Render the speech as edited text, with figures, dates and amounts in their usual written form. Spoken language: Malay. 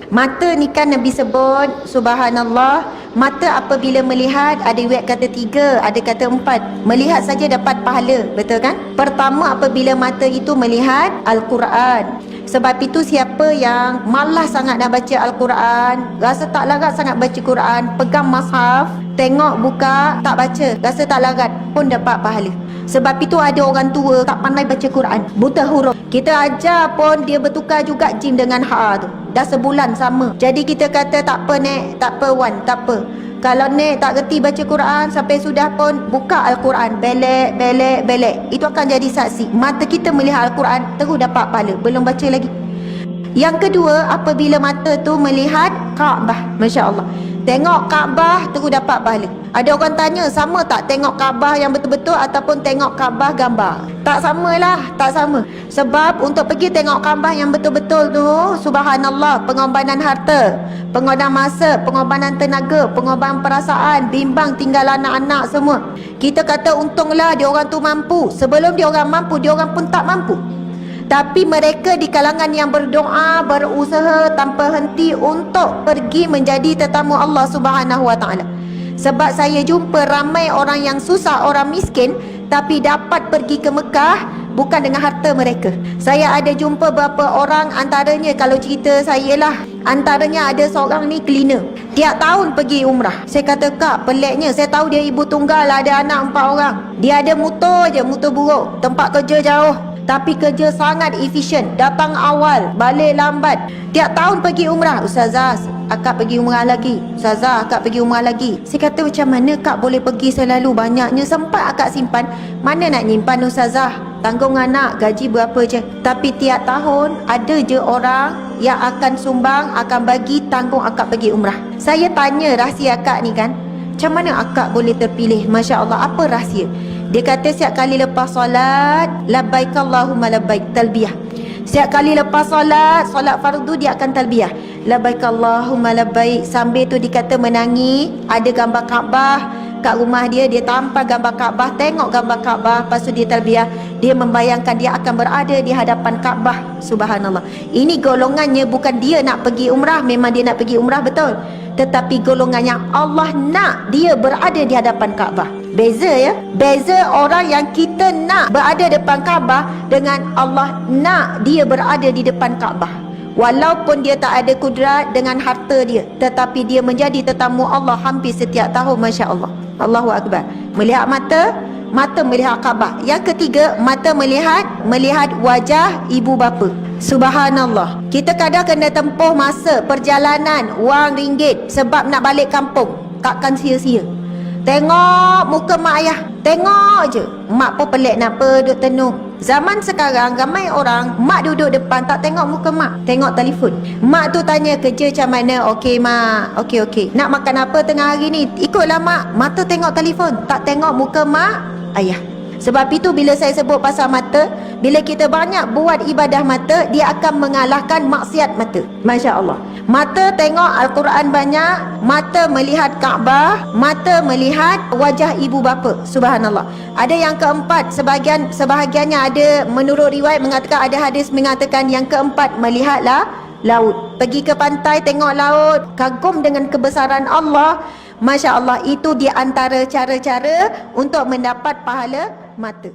Mata ni kan Nabi sebut, subhanallah, mata apabila melihat, ada riwayat kata 3, ada kata 4. Melihat saja dapat pahala, betul kan? Pertama, apabila mata itu melihat Al-Quran. Sebab itu siapa yang malas sangat nak baca Al-Quran, rasa tak larat sangat baca Quran, pegang mushaf, tengok buka, tak baca, rasa tak larat, pun dapat pahala. Sebab itu ada orang tua tak pandai baca Quran, buta huruf. Kita ajar pun dia bertukar juga jim dengan ha tu. Dah sebulan sama. Jadi kita kata tak apa Nek, tak apa Wan, tak apa. Kalau Nek tak reti baca Quran, sampai sudah pun buka Al-Quran, belek. Itu akan jadi saksi. Mata kita melihat Al-Quran, terus dapat pahala. Belum baca lagi. Yang kedua, apabila mata tu melihat Kaabah, Masya Allah, tengok Kaabah terus dapat pahala. Ada orang tanya, sama tak tengok Kaabah yang betul-betul ataupun tengok Kaabah gambar? Tak samalah, tak sama. Sebab untuk pergi tengok Kaabah yang betul-betul tu, subhanallah, pengorbanan harta, pengorbanan masa, pengorbanan tenaga, pengorbanan perasaan, bimbang tinggal anak-anak semua. Kita kata untunglah dia orang tu mampu. Sebelum dia orang mampu, dia orang pun tak mampu. Tapi mereka di kalangan yang berdoa, berusaha tanpa henti untuk pergi menjadi tetamu Allah Subhanahu Wa Taala. Sebab saya jumpa ramai orang yang susah, orang miskin, tapi dapat pergi ke Mekah bukan dengan harta mereka. Saya ada jumpa beberapa orang, antaranya kalau cerita saya lah, antaranya ada seorang ni cleaner, tiap tahun pergi umrah. Saya kata, Kak, peliknya, saya tahu dia ibu tunggal, ada anak 4 orang. Dia ada motor je, motor buruk, tempat kerja jauh, tapi kerja sangat efisien, datang awal, balik lambat. Tiap tahun pergi umrah. Ustazah, akak pergi umrah lagi. Ustazah, akak pergi umrah lagi. Saya kata, macam mana Kak boleh pergi selalu? Banyaknya sempat akak simpan. Mana nak nyimpan Ustazah? Tanggung anak, gaji berapa je. Tapi tiap tahun ada je orang yang akan sumbang, akan bagi, tanggung akak pergi umrah. Saya tanya rahsia akak ni kan, macam mana akak boleh terpilih? Masya Allah, apa rahsia? Dia kata setiap kali lepas solat, labbaik Allahumma labbaik, talbiyah. Setiap kali lepas solat fardu, dia akan talbiyah, labbaik Allahumma labbaik. Sambil tu dikata menangis, ada gambar Kaabah kat rumah dia, dia tampal gambar Kaabah, tengok gambar Kaabah, lepas tu dia talbiyah. Dia membayangkan dia akan berada di hadapan Kaabah. Subhanallah. Ini golongannya bukan dia nak pergi umrah, memang dia nak pergi umrah betul, tetapi golongannya Allah nak dia berada di hadapan Kaabah. Beza ya. Beza orang yang kita nak berada depan Kaabah dengan Allah nak dia berada di depan Kaabah. Walaupun dia tak ada kudrat dengan harta dia, tetapi dia menjadi tetamu Allah hampir setiap tahun. Masya Allah. Allahu Akbar. Melihat mata, mata melihat Kaabah. Yang ketiga, mata melihat wajah ibu bapa. Subhanallah. Kita kadang kena tempuh masa perjalanan, wang ringgit, sebab nak balik kampung. Takkan sia-sia. Tengok muka mak ayah, tengok je. Mak pun pelik kenapa duduk tenung. Zaman sekarang ramai orang, mak duduk depan tak tengok muka mak, tengok telefon. Mak tu tanya kerja macam mana, okey mak, okey. Nak makan apa tengah hari ni? Ikutlah mak. Mata tengok telefon, tak tengok muka mak ayah. Sebab itu bila saya sebut pasal mata, bila kita banyak buat ibadah mata, dia akan mengalahkan maksiat mata. Masya Allah. Mata tengok Al-Quran banyak, mata melihat Kaabah, mata melihat wajah ibu bapa. Subhanallah. Ada yang keempat, sebahagiannya ada menurut riwayat mengatakan, ada hadis mengatakan yang keempat, melihatlah laut. Pergi ke pantai, tengok laut, kagum dengan kebesaran Allah. Masya Allah, itu di antara cara-cara untuk mendapat pahala mata.